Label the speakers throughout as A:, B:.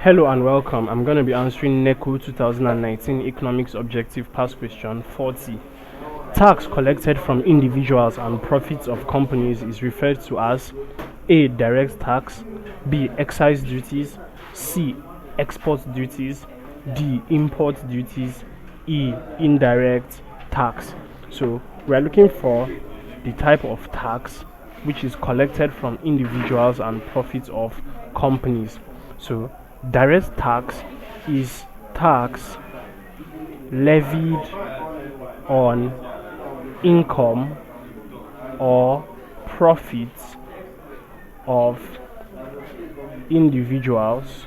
A: Hello and welcome. I'm going to be answering NECO 2019 Economics Objective Past Question 40. Tax collected from individuals and profits of companies is referred to as A. Direct tax, B. Excise duties, C. Export duties, D. Import duties, E. Indirect tax. So we are looking for the type of tax which is collected from individuals and profits of companies. So direct tax is tax levied on income or profits of individuals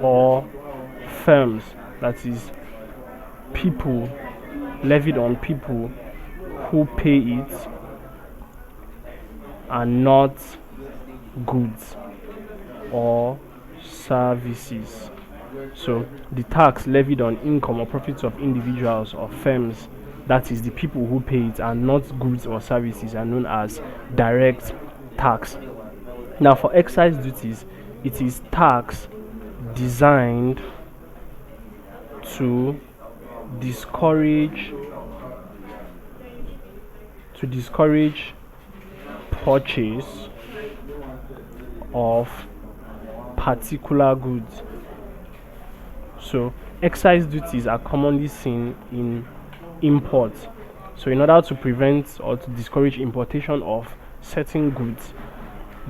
A: or firms, that is people, levied on people who pay it and not goods or services. So the tax levied on income or profits of individuals or firms, that is the people who pay it and not goods or services, are known as direct tax. Now for excise duties, it is tax designed to discourage purchase of particular goods. So excise duties are commonly seen in imports. So in order to prevent or to discourage importation of certain goods,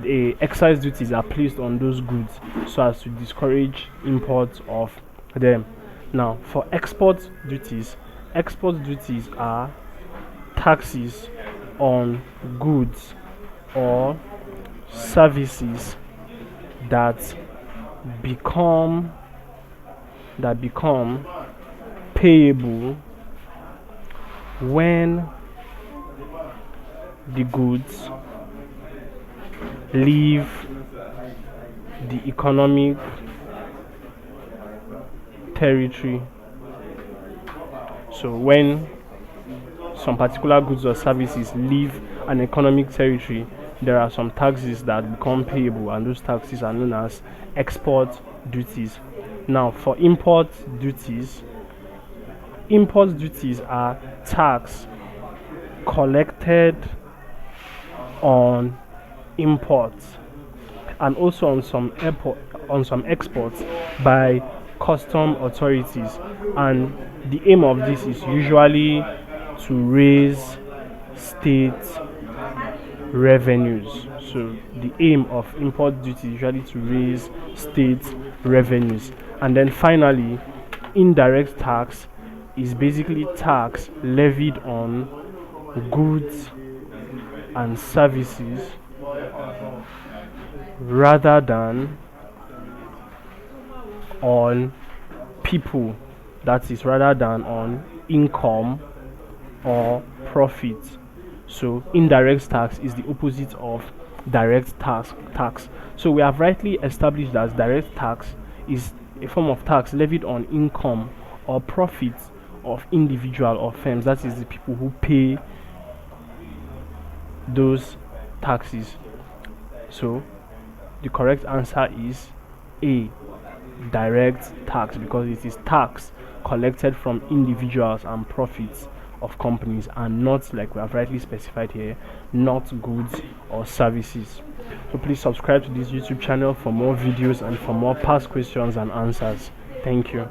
A: the excise duties are placed on those goods so as to discourage imports of them. Now for export duties are taxes on goods or services that become payable when the goods leave the economic territory. So when some particular goods or services leave an economic territory, there are some taxes that become payable, and those taxes are known as export duties. Now for import duties are tax collected on imports and also on some exports by custom authorities, and the aim of this is usually to raise state revenues. So the aim of import duty is usually to raise state revenues. And then finally, indirect tax is basically tax levied on goods and services rather than on people, that is rather than on income or profit. So indirect tax is the opposite of direct tax. So we have rightly established that direct tax is a form of tax levied on income or profits of individual or firms, that is the people who pay those taxes. So the correct answer is A, direct tax, because it is tax collected from individuals and profits of companies, and not, like we have rightly specified here, not goods or services. So please subscribe to this YouTube channel for more videos and for more past questions and answers. Thank you.